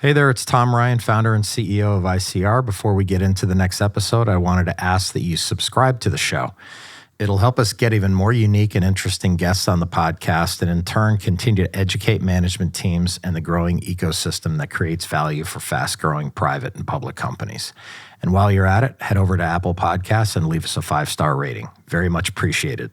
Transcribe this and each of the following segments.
Hey there, it's Tom Ryan, founder and CEO of ICR. Before we get into the next episode, I wanted to ask that you subscribe to the show. It'll help us get even more unique and interesting guests on the podcast and in turn continue to educate management teams and the growing ecosystem that creates value for fast-growing private and public companies. And while you're at it, head over to Apple Podcasts and leave us a 5-star rating. Very much appreciated.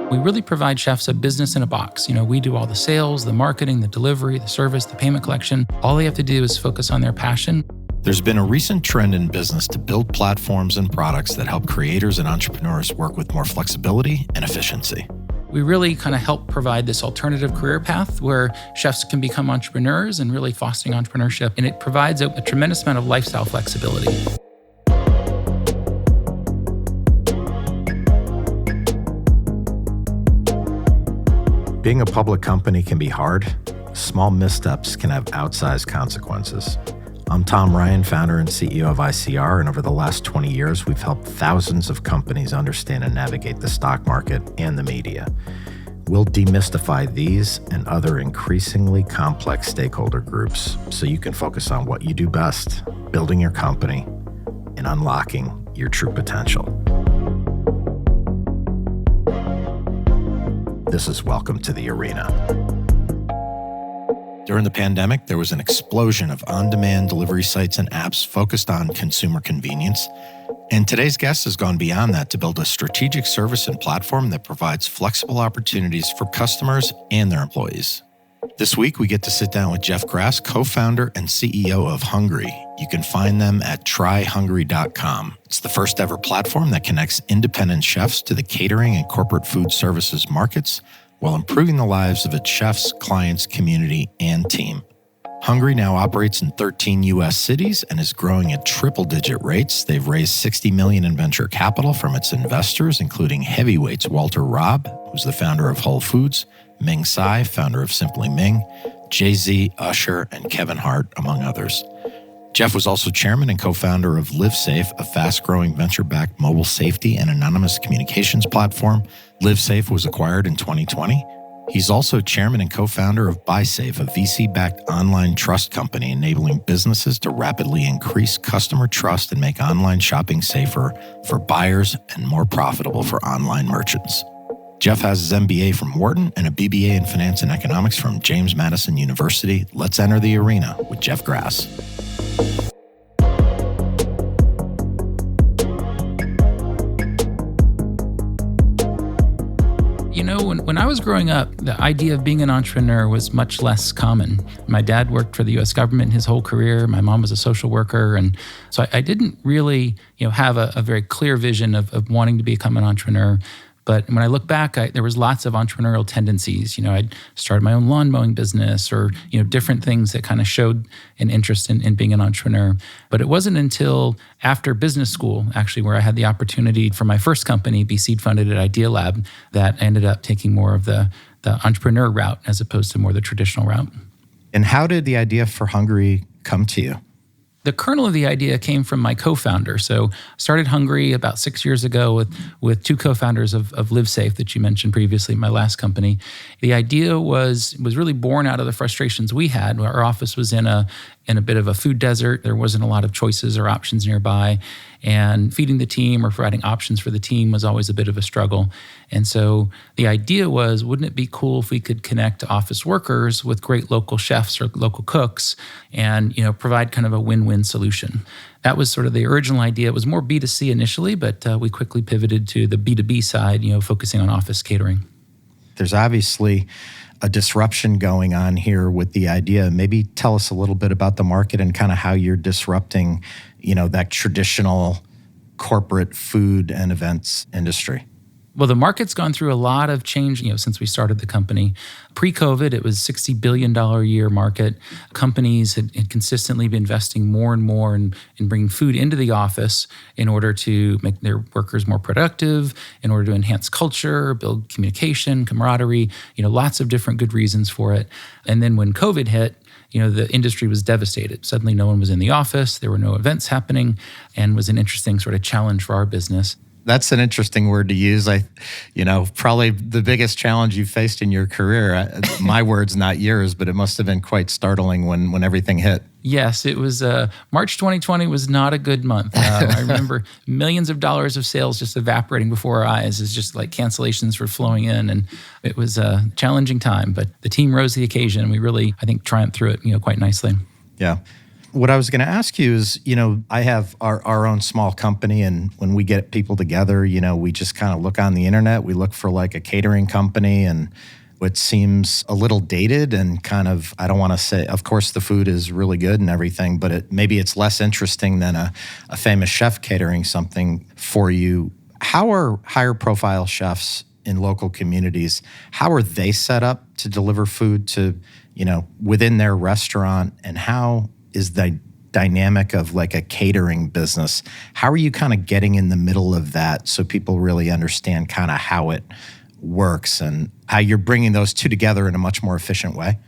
We really provide chefs a business in a box. We do all the sales, the marketing, the delivery, the service, the payment collection. All they have to do is focus on their passion. There's been a recent trend in business to build platforms and products that help creators and entrepreneurs work with more flexibility and efficiency. We really kind of help provide this alternative career path where chefs can become entrepreneurs and really fostering entrepreneurship. And it provides a tremendous amount of lifestyle flexibility. Being a public company can be hard. Small missteps can have outsized consequences. I'm Tom Ryan, founder and CEO of ICR, and over the last 20 years, we've helped thousands of companies understand and navigate the stock market and the media. We'll demystify these and other increasingly complex stakeholder groups so you can focus on what you do best, building your company and unlocking your true potential. This is Welcome to the Arena. During the pandemic, there was an explosion of on-demand delivery sites and apps focused on consumer convenience. And today's guest has gone beyond that to build a strategic service and platform that provides flexible opportunities for customers and their employees. This week, we get to sit down with Jeff Grass, co-founder and CEO of Hungry. You can find them at tryhungry.com. It's the first ever platform that connects independent chefs to the catering and corporate food services markets while improving the lives of its chefs, clients, community, and team. Hungry now operates in 13 U.S. cities and is growing at triple-digit rates. They've raised $60 million in venture capital from its investors, including heavyweights Robb, who's the founder of Whole Foods, Ming Tsai, founder of Simply Ming, Jay-Z, Usher, and Kevin Hart, among others. Jeff was also chairman and co-founder of LiveSafe, a fast-growing venture-backed mobile safety and anonymous communications platform. LiveSafe was acquired in 2020. He's also chairman and co-founder of BuySafe, a VC-backed online trust company enabling businesses to rapidly increase customer trust and make online shopping safer for buyers and more profitable for online merchants. Jeff has his MBA from Wharton and a BBA in Finance and Economics from James Madison University. Let's enter the arena with Jeff Grass. When I was growing up, the idea of being an entrepreneur was much less common. My dad worked for the U.S. government his whole career. My mom was a social worker. And so I didn't really have a very clear vision of wanting to become an entrepreneur. But when I look back, there was lots of entrepreneurial tendencies. I'd started my own lawn mowing business or, different things that kind of showed an interest in being an entrepreneur. But it wasn't until after business school, actually, where I had the opportunity for my first company, be seed funded at Idea Lab, that I ended up taking more of the entrepreneur route as opposed to more the traditional route. And how did the idea for Hungry come to you? The kernel of the idea came from my co-founder. So I started Hungry about 6 years ago with two co-founders of LiveSafe that you mentioned previously, my last company. The idea was really born out of the frustrations we had. Our office was in a bit of a food desert. There wasn't a lot of choices or options nearby. And feeding the team or providing options for the team was always a bit of a struggle. And so the idea was, wouldn't it be cool if we could connect office workers with great local chefs or local cooks and, provide kind of a win-win solution? That was sort of the original idea. It was more B2C initially, but we quickly pivoted to the B2B side, focusing on office catering. There's obviously a disruption going on here with the idea. Maybe tell us a little bit about the market and kind of how you're disrupting, that traditional corporate food and events industry. Well, the market's gone through a lot of change, since we started the company. Pre-COVID, it was a $60 billion a year market. Companies had consistently been investing more and more in bringing food into the office in order to make their workers more productive, in order to enhance culture, build communication, camaraderie, lots of different good reasons for it. And then when COVID hit, the industry was devastated. Suddenly no one was in the office, there were no events happening, and was an interesting sort of challenge for our business. That's an interesting word to use. Probably the biggest challenge you faced in your career. My words, not yours, but it must have been quite startling when everything hit. Yes, it was. March 2020 was not a good month. I remember millions of dollars of sales just evaporating before our eyes as just like cancellations were flowing in, and it was a challenging time. But the team rose to the occasion, and we really, I think, triumphed through it, quite nicely. Yeah. What I was going to ask you is, I have our own small company, and when we get people together, we just kind of look on the internet. We look for like a catering company, and it seems a little dated and kind of, I don't want to say, of course, the food is really good and everything, but maybe it's less interesting than a famous chef catering something for you. How are higher profile chefs in local communities, how are they set up to deliver food to, within their restaurant, and how is the dynamic of like a catering business? How are you kind of getting in the middle of that so people really understand kind of how it works and how you're bringing those two together in a much more efficient way?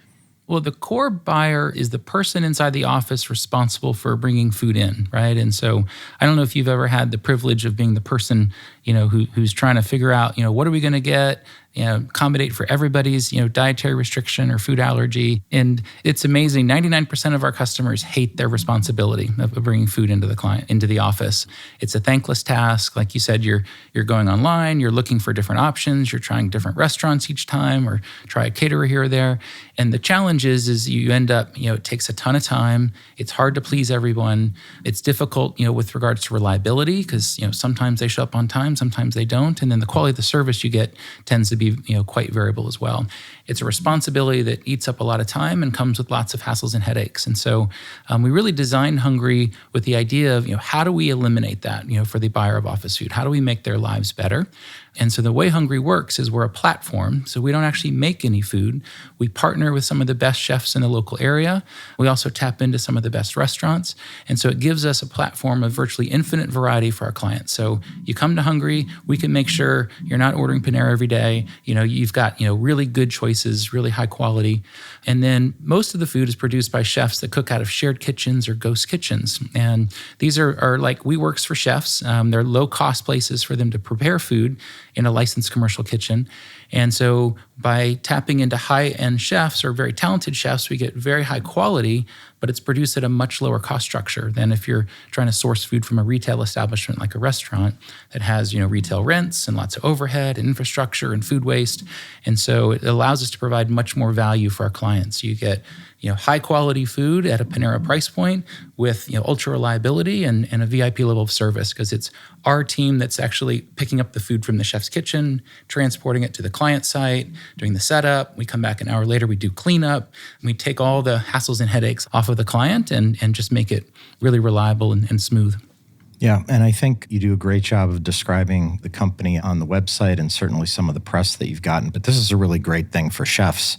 Well, the core buyer is the person inside the office responsible for bringing food in, right? And so I don't know if you've ever had the privilege of being the person, who's trying to figure out, what are we going to get, accommodate for everybody's, dietary restriction or food allergy. And it's amazing. 99% of our customers hate their responsibility of bringing food into the office. It's a thankless task. Like you said, you're going online, you're looking for different options, you're trying different restaurants each time, or try a caterer here or there. And the challenge is you end up, it takes a ton of time. It's hard to please everyone. It's difficult, with regards to reliability, because, sometimes they show up on time, sometimes they don't. And then the quality of the service you get tends to be, quite variable as well. It's a responsibility that eats up a lot of time and comes with lots of hassles and headaches. And so we really designed Hungry with the idea of, how do we eliminate that, for the buyer of office food? How do we make their lives better? And so the way Hungry works is we're a platform, so we don't actually make any food. We partner with some of the best chefs in the local area. We also tap into some of the best restaurants. And so it gives us a platform of virtually infinite variety for our clients. So you come to Hungry, we can make sure you're not ordering Panera every day. You've got, really good choices, really high quality. And then most of the food is produced by chefs that cook out of shared kitchens or ghost kitchens. And these are like WeWorks for chefs. They're low-cost places for them to prepare food in a licensed commercial kitchen. And so by tapping into high-end chefs or very talented chefs, we get very high quality, but it's produced at a much lower cost structure than if you're trying to source food from a retail establishment like a restaurant that has, retail rents and lots of overhead and infrastructure and food waste. And so it allows us to provide much more value for our clients. You get, high quality food at a Panera price point with, ultra reliability and a VIP level of service, because it's our team that's actually picking up the food from the chef's kitchen, transporting it to the client site, doing the setup. We come back an hour later, we do cleanup, and we take all the hassles and headaches off of the client and just make it really reliable and smooth. Yeah, and I think you do a great job of describing the company on the website and certainly some of the press that you've gotten. But this is a really great thing for chefs,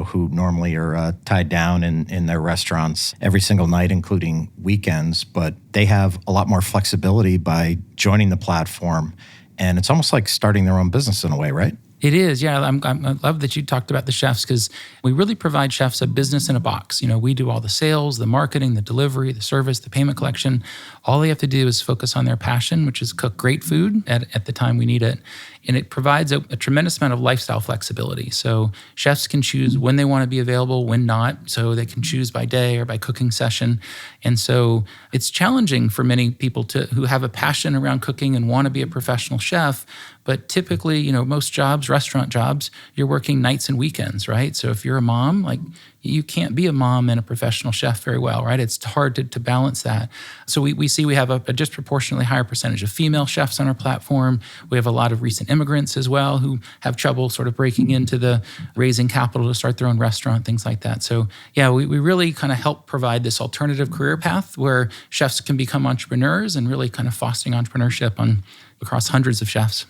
who normally are tied down in their restaurants every single night, including weekends. But they have a lot more flexibility by joining the platform. And it's almost like starting their own business in a way, right? It is, yeah. I love that you talked about the chefs, because we really provide chefs a business in a box. We do all the sales, the marketing, the delivery, the service, the payment collection. All they have to do is focus on their passion, which is cook great food at the time we need it. And it provides a tremendous amount of lifestyle flexibility. So chefs can choose when they want to be available, when not. So they can choose by day or by cooking session. And so it's challenging for many people who have a passion around cooking and want to be a professional chef. But typically, most jobs, restaurant jobs, you're working nights and weekends, right? So if you're a mom, you can't be a mom and a professional chef very well, right? It's hard to balance that. So we see we have a disproportionately higher percentage of female chefs on our platform. We have a lot of recent immigrants as well who have trouble sort of breaking into the raising capital to start their own restaurant, things like that. So yeah, we really kind of help provide this alternative career path where chefs can become entrepreneurs and really kind of fostering entrepreneurship across hundreds of chefs.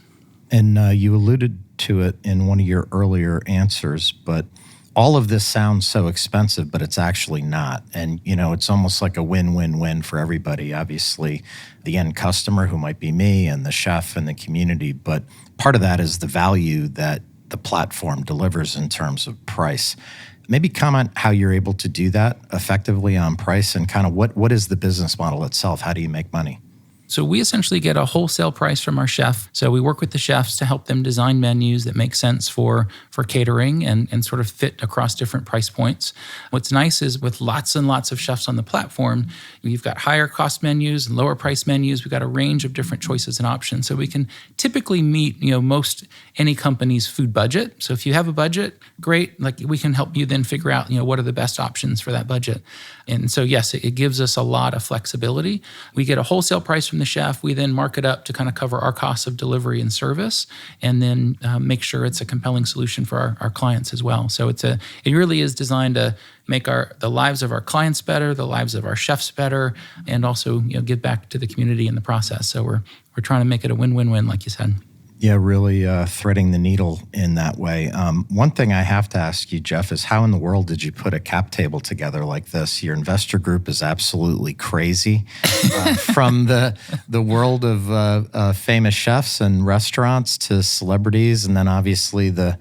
And you alluded to it in one of your earlier answers, but all of this sounds so expensive, but it's actually not. And, it's almost like a win-win-win for everybody. Obviously, the end customer, who might be me, and the chef and the community. But part of that is the value that the platform delivers in terms of price. Maybe comment how you're able to do that effectively on price and kind of what is the business model itself? How do you make money? So we essentially get a wholesale price from our chef. So we work with the chefs to help them design menus that make sense for catering and sort of fit across different price points. What's nice is with lots and lots of chefs on the platform, you've got higher cost menus and lower price menus. We've got a range of different choices and options. So we can typically meet, most any company's food budget. So if you have a budget, great. Like we can help you then figure out, what are the best options for that budget. And so yes, it gives us a lot of flexibility. We get a wholesale price from the chef. We then mark it up to kind of cover our costs of delivery and service, and then make sure it's a compelling solution for our clients as well. So it really is designed to make the lives of our clients better, the lives of our chefs better, and also give back to the community in the process. So we're trying to make it a win-win-win, like you said. Yeah, really threading the needle in that way. One thing I have to ask you, Jeff, is how in the world did you put a cap table together like this? Your investor group is absolutely crazy. From the world of famous chefs and restaurants to celebrities, and then obviously the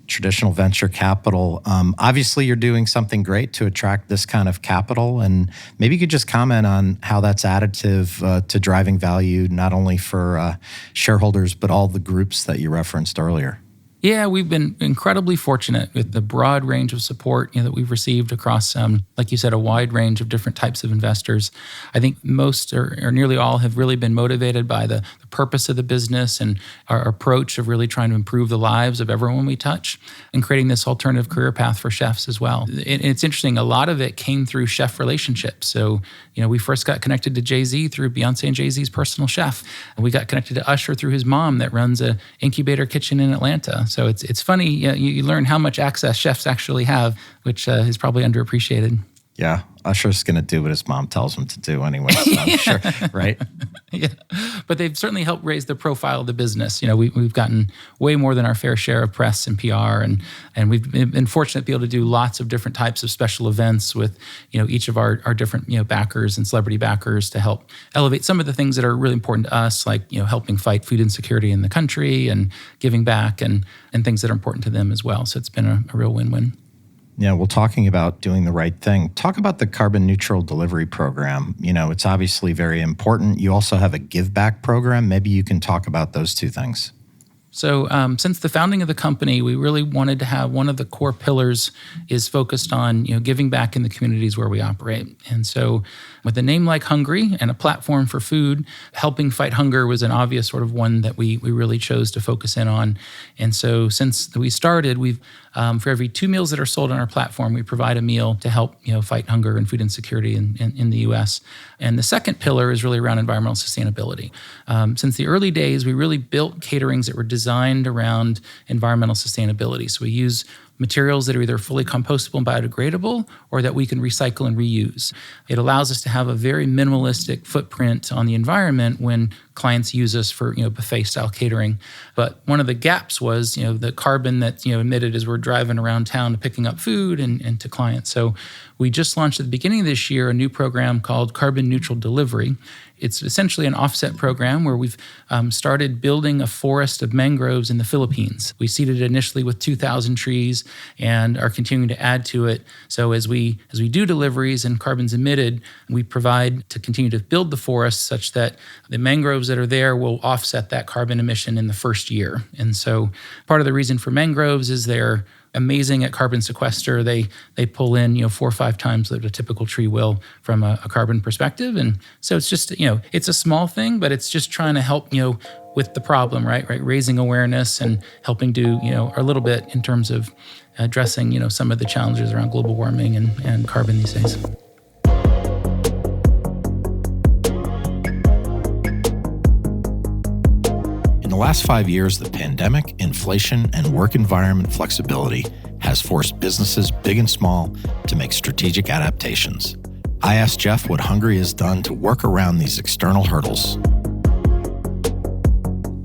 traditional venture capital. Obviously, you're doing something great to attract this kind of capital, and maybe you could just comment on how that's additive to driving value, not only for shareholders, but all the groups that you referenced earlier. Yeah, we've been incredibly fortunate with the broad range of support that we've received across, like you said, a wide range of different types of investors. I think most or nearly all have really been motivated by the purpose of the business and our approach of really trying to improve the lives of everyone we touch and creating this alternative career path for chefs as well. It's interesting, a lot of it came through chef relationships. So, we first got connected to Jay-Z through Beyonce and Jay-Z's personal chef. And we got connected to Usher through his mom that runs an incubator kitchen in Atlanta. So it's funny, you learn how much access chefs actually have, which is probably underappreciated. Yeah, Usher's going to do what his mom tells him to do anyway, so I'm sure, right? Yeah, but they've certainly helped raise the profile of the business. We've gotten way more than our fair share of press and PR, and we've been fortunate to be able to do lots of different types of special events with, each of our different, backers and celebrity backers to help elevate some of the things that are really important to us, like, helping fight food insecurity in the country and giving back and things that are important to them as well. So it's been a real win-win. Yeah, well, talking about doing the right thing, talk about the carbon neutral delivery program. It's obviously very important. You also have a give back program. Maybe you can talk about those two things. So since the founding of the company, we really wanted to have one of the core pillars is focused on giving back in the communities where we operate. And so with a name like Hungry and a platform for food, helping fight hunger was an obvious sort of one that we really chose to focus in on. And so since we started, we've for every 2 meals that are sold on our platform, we provide a meal to help fight hunger and food insecurity in the U.S. And the second pillar is really around environmental sustainability. Since the early days, we really built caterings that were designed around environmental sustainability. So we use materials that are either fully compostable and biodegradable or that we can recycle and reuse. It allows us to have a very minimalistic footprint on the environment when clients use us for buffet-style catering. But one of the gaps was the carbon that's emitted as we're driving around town picking up food and to clients. So we just launched at the beginning of this year a new program called Carbon Neutral Delivery. It's essentially an offset program where we've started building a forest of mangroves in the Philippines. We seeded it initially with 2,000 trees and are continuing to add to it. So as we do deliveries and carbon's emitted, we provide to continue to build the forest such that the mangroves that are there will offset that carbon emission in the first year. And so part of the reason for mangroves is they're amazing at carbon sequester. They pull in 4 or 5 times what a typical tree will from a carbon perspective. And so it's just it's a small thing, but it's just trying to help with the problem, right? Raising awareness and helping do a little bit in terms of addressing some of the challenges around global warming and carbon these days. In the last 5 years, the pandemic, inflation, and work environment flexibility has forced businesses big and small to make strategic adaptations. I asked Jeff what Hungry has done to work around these external hurdles.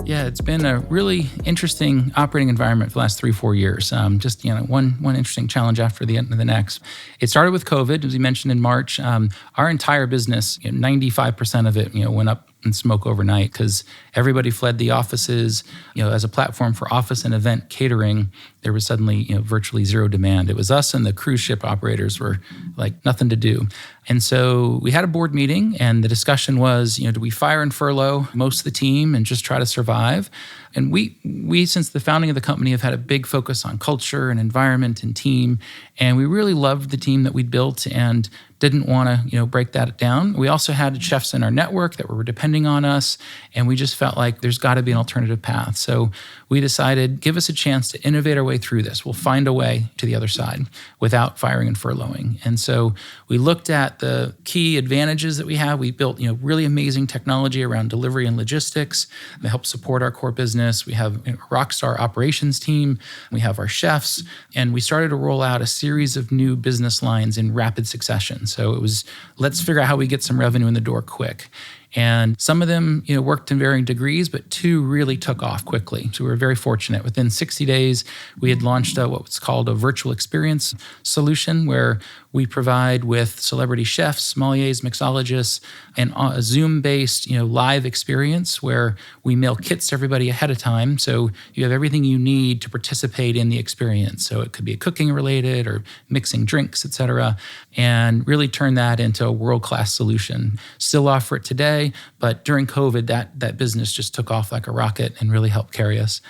Yeah, it's been a really interesting operating environment for the last 3-4 years. Just one interesting challenge after the next. It started with COVID, as we mentioned in March. Our entire business, 95% of it, went up in smoke overnight because everybody fled the offices. As a platform for office and event catering, there was suddenly virtually zero demand. It was us and the cruise ship operators were like nothing to do. And so we had a board meeting, and the discussion was, do we fire and furlough most of the team and just try to survive? And we, since the founding of the company, have had a big focus on culture and environment and team. And we really loved the team that we'd built and didn't want to, break that down. We also had chefs in our network that were depending on us, and we just felt like there's got to be an alternative path. So we decided, give us a chance to innovate our way through this. We'll find a way to the other side without firing and furloughing. And so we looked at the key advantages that we have. We built, really amazing technology around delivery and logistics that help support our core business. We have a rock star operations team. We have our chefs, and we started to roll out a series of new business lines in rapid succession. So it was, let's figure out how we get some revenue in the door quick. And some of them, worked in varying degrees, but 2 really took off quickly. So we were very fortunate. Within 60 days, we had launched what was called a virtual experience solution, where we provide with celebrity chefs, sommeliers, mixologists, and a Zoom-based, live experience where we mail kits to everybody ahead of time. So you have everything you need to participate in the experience. So it could be cooking related or mixing drinks, et cetera, and really turn that into a world-class solution. Still offer it today, but during COVID, that business just took off like a rocket and really helped carry us.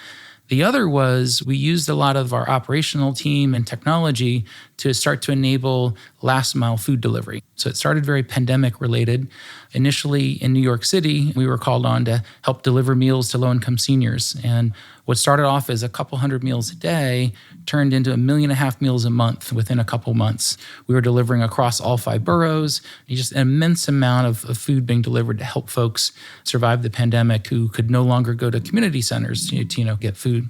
The other was we used a lot of our operational team and technology to start to enable last mile food delivery. So it started very pandemic related. Initially in New York City, we were called on to help deliver meals to low-income seniors. And what started off as a couple hundred meals a day turned into 1.5 million meals a month within a couple months. We were delivering across all 5 boroughs, just an immense amount of food being delivered to help folks survive the pandemic who could no longer go to community centers to get food.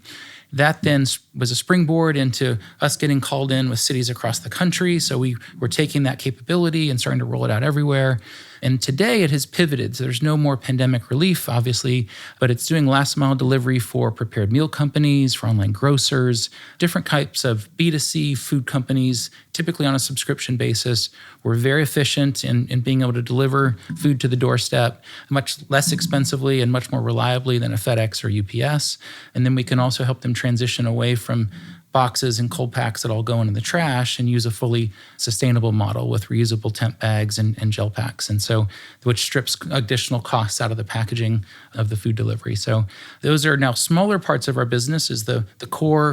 That then was a springboard into us getting called in with cities across the country. So we were taking that capability and starting to roll it out everywhere. And today it has pivoted. So there's no more pandemic relief, obviously, but it's doing last mile delivery for prepared meal companies, for online grocers, different types of B2C food companies, typically on a subscription basis. We're very efficient in being able to deliver food to the doorstep much less expensively and much more reliably than a FedEx or UPS. And then we can also help them transition away from boxes and cold packs that all go into the trash and use a fully sustainable model with reusable temp bags and gel packs. And so, which strips additional costs out of the packaging of the food delivery. So those are now smaller parts of our business. Is the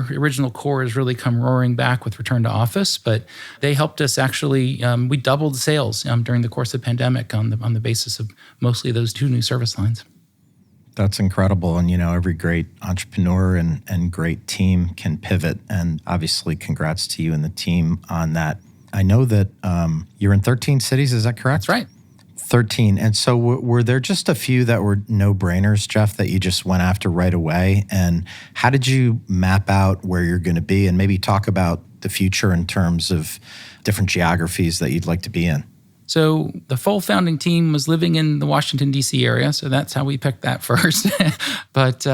original core has really come roaring back with return to office, but they helped us actually, we doubled sales during the course of the pandemic on the basis of mostly those 2 new service lines. That's incredible. And, every great entrepreneur and great team can pivot. And obviously, congrats to you and the team on that. I know that you're in 13 cities. Is that correct? That's right. 13. And so were there just a few that were no-brainers, Jeff, that you just went after right away? And how did you map out where you're going to be? And maybe talk about the future in terms of different geographies that you'd like to be in. So the full founding team was living in the Washington, D.C. area, so that's how we picked that first. But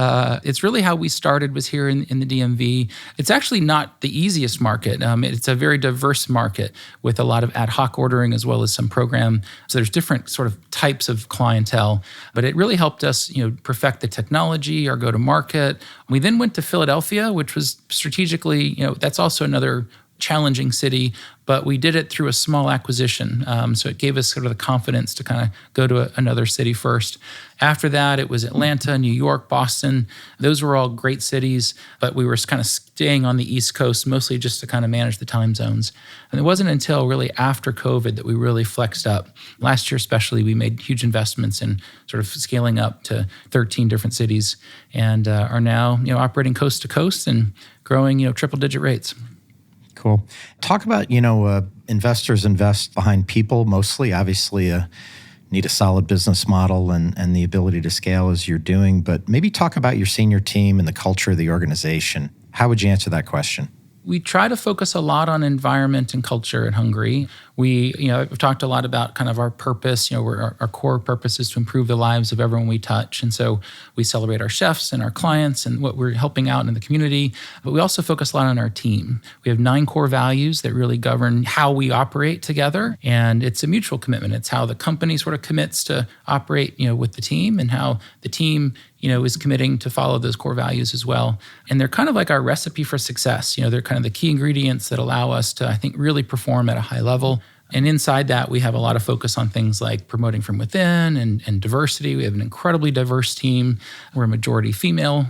it's really how we started was here in the DMV. It's actually not the easiest market. It's a very diverse market with a lot of ad hoc ordering as well as some program. So there's different sort of types of clientele. But it really helped us, perfect the technology, our go-to-market. We then went to Philadelphia, which was strategically, that's also another challenging city, but we did it through a small acquisition. So it gave us sort of the confidence to kind of go to another city first. After that, it was Atlanta, New York, Boston. Those were all great cities, but we were kind of staying on the East Coast, mostly just to kind of manage the time zones. And it wasn't until really after COVID that we really flexed up. Last year especially, we made huge investments in sort of scaling up to 13 different cities and are now operating coast to coast and growing triple-digit rates. Cool. Talk about, investors invest behind people mostly. Obviously, need a solid business model and the ability to scale as you're doing. But maybe talk about your senior team and the culture of the organization. How would you answer that question? We try to focus a lot on environment and culture at Hungry. We've talked a lot about kind of our purpose. Our core purpose is to improve the lives of everyone we touch. And so we celebrate our chefs and our clients and what we're helping out in the community. But we also focus a lot on our team. We have 9 core values that really govern how we operate together. And it's a mutual commitment. It's how the company sort of commits to operate, with the team and how the team is committing to follow those core values as well. And they're kind of like our recipe for success. They're kind of the key ingredients that allow us to, I think, really perform at a high level. And inside that, we have a lot of focus on things like promoting from within and diversity. We have an incredibly diverse team. We're a majority female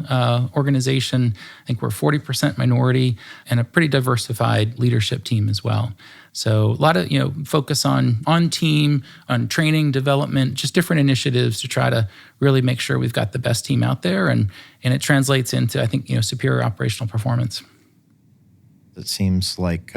organization. I think we're 40% minority and a pretty diversified leadership team as well. So a lot of focus on team, on training, development, just different initiatives to try to really make sure we've got the best team out there, and it translates into, I think, superior operational performance. It seems like,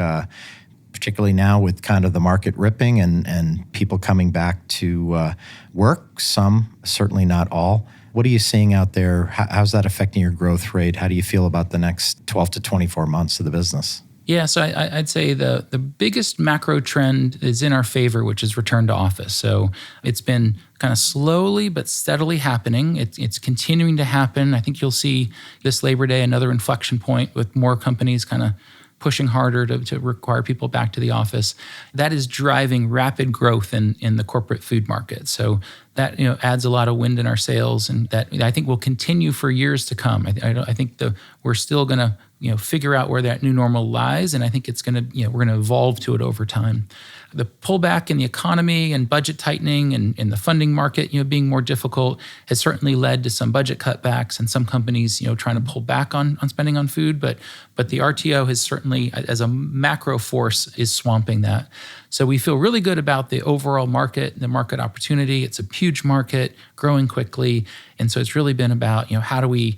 particularly now with kind of the market ripping and people coming back to work, some, certainly not all. What are you seeing out there? How's that affecting your growth rate? How do you feel about the next 12 to 24 months of the business? Yeah, so I'd say the biggest macro trend is in our favor, which is return to office. So it's been kind of slowly but steadily happening. It's continuing to happen. I think you'll see this Labor Day another inflection point with more companies kind of pushing harder to require people back to the office. That is driving rapid growth in the corporate food market. So that adds a lot of wind in our sails, and that I think will continue for years to come. I think we're still going to figure out where that new normal lies, and I think it's going to we're going to evolve to it over time. The pullback in the economy and budget tightening and in the funding market being more difficult has certainly led to some budget cutbacks and some companies trying to pull back on spending on food, but the RTO has certainly, as a macro force, is swamping that. So we feel really good about the overall market, the market opportunity. It's a huge market, growing quickly, and so it's really been about how do we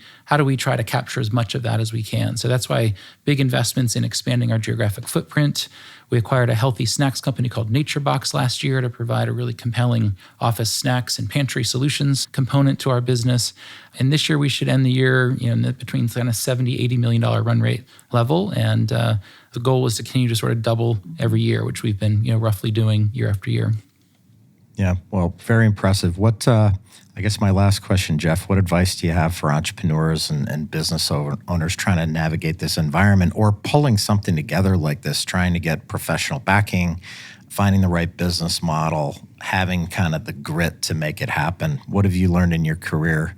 try to capture as much of that as we can. So that's why big investments in expanding our geographic footprint. We acquired a healthy snacks company called Nature Box last year to provide a really compelling office snacks and pantry solutions component to our business. And this year we should end the year between kind of $70, $80 million run rate level. And the goal is to continue to sort of double every year, which we've been roughly doing year after year. Yeah, well, very impressive. I guess my last question, Jeff, what advice do you have for entrepreneurs and business owners trying to navigate this environment or pulling something together like this, trying to get professional backing, finding the right business model, having kind of the grit to make it happen? What have you learned in your career,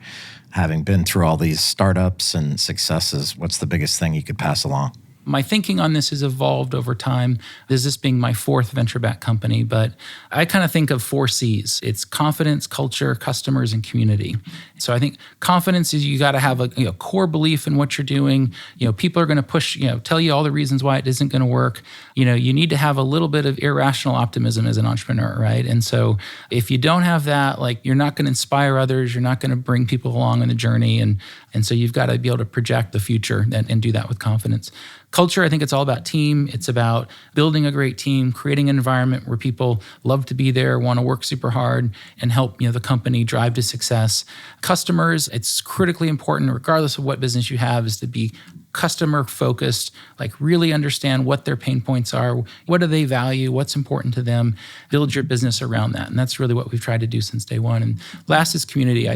having been through all these startups and successes? What's the biggest thing you could pass along? My thinking on this has evolved over time. This being my fourth venture-backed company, but I kind of think of 4 C's. It's confidence, culture, customers, and community. So I think confidence is you got to have a core belief in what you're doing. People are going to push, tell you all the reasons why it isn't going to work. You need to have a little bit of irrational optimism as an entrepreneur, right? And so if you don't have that, you're not going to inspire others. You're not going to bring people along on the journey. And so you've got to be able to project the future and do that with confidence. Culture, I think it's all about team. It's about building a great team, creating an environment where people love to be there, want to work super hard, and help the company drive to success. Customers, it's critically important, regardless of what business you have, is to be customer focused, really understand what their pain points are, what do they value, what's important to them, build your business around that. And that's really what we've tried to do since day one. And last is community.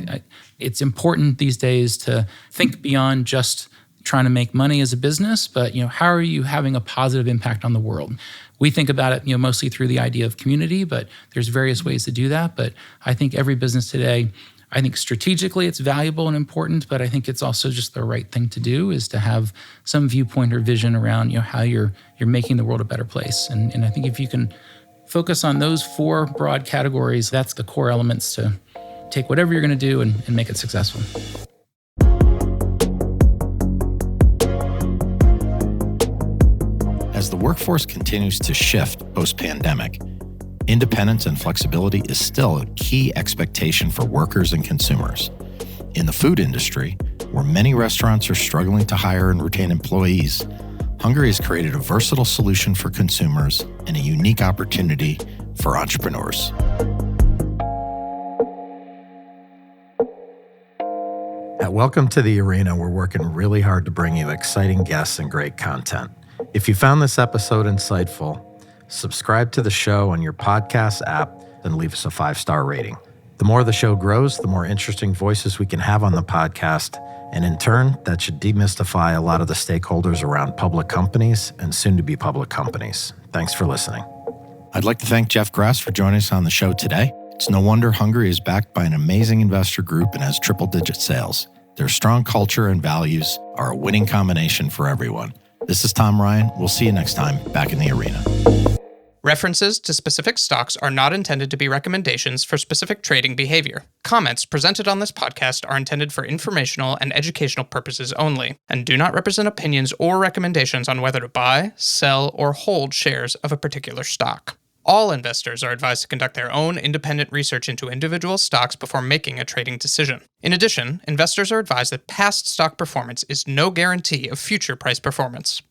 It's important these days to think beyond just trying to make money as a business, but how are you having a positive impact on the world? We think about it mostly through the idea of community, but there's various ways to do that. But I think every business today, I think strategically it's valuable and important, but I think it's also just the right thing to do is to have some viewpoint or vision around how you're making the world a better place. And I think if you can focus on those 4 broad categories, that's the core elements to take whatever you're going to do and make it successful. As the workforce continues to shift post-pandemic, independence and flexibility is still a key expectation for workers and consumers. In the food industry, where many restaurants are struggling to hire and retain employees, Hungry has created a versatile solution for consumers and a unique opportunity for entrepreneurs. Welcome to the arena. We're working really hard to bring you exciting guests and great content. If you found this episode insightful, subscribe to the show on your podcast app and leave us a 5-star rating. The more the show grows, the more interesting voices we can have on the podcast, and in turn, that should demystify a lot of the stakeholders around public companies and soon-to-be public companies. Thanks for listening. I'd like to thank Jeff Grass for joining us on the show today. It's no wonder Hungry is backed by an amazing investor group and has triple-digit sales. Their strong culture and values are a winning combination for everyone. This is Tom Ryan. We'll see you next time back in the arena. References to specific stocks are not intended to be recommendations for specific trading behavior. Comments presented on this podcast are intended for informational and educational purposes only, and do not represent opinions or recommendations on whether to buy, sell, or hold shares of a particular stock. All investors are advised to conduct their own independent research into individual stocks before making a trading decision. In addition, investors are advised that past stock performance is no guarantee of future price performance.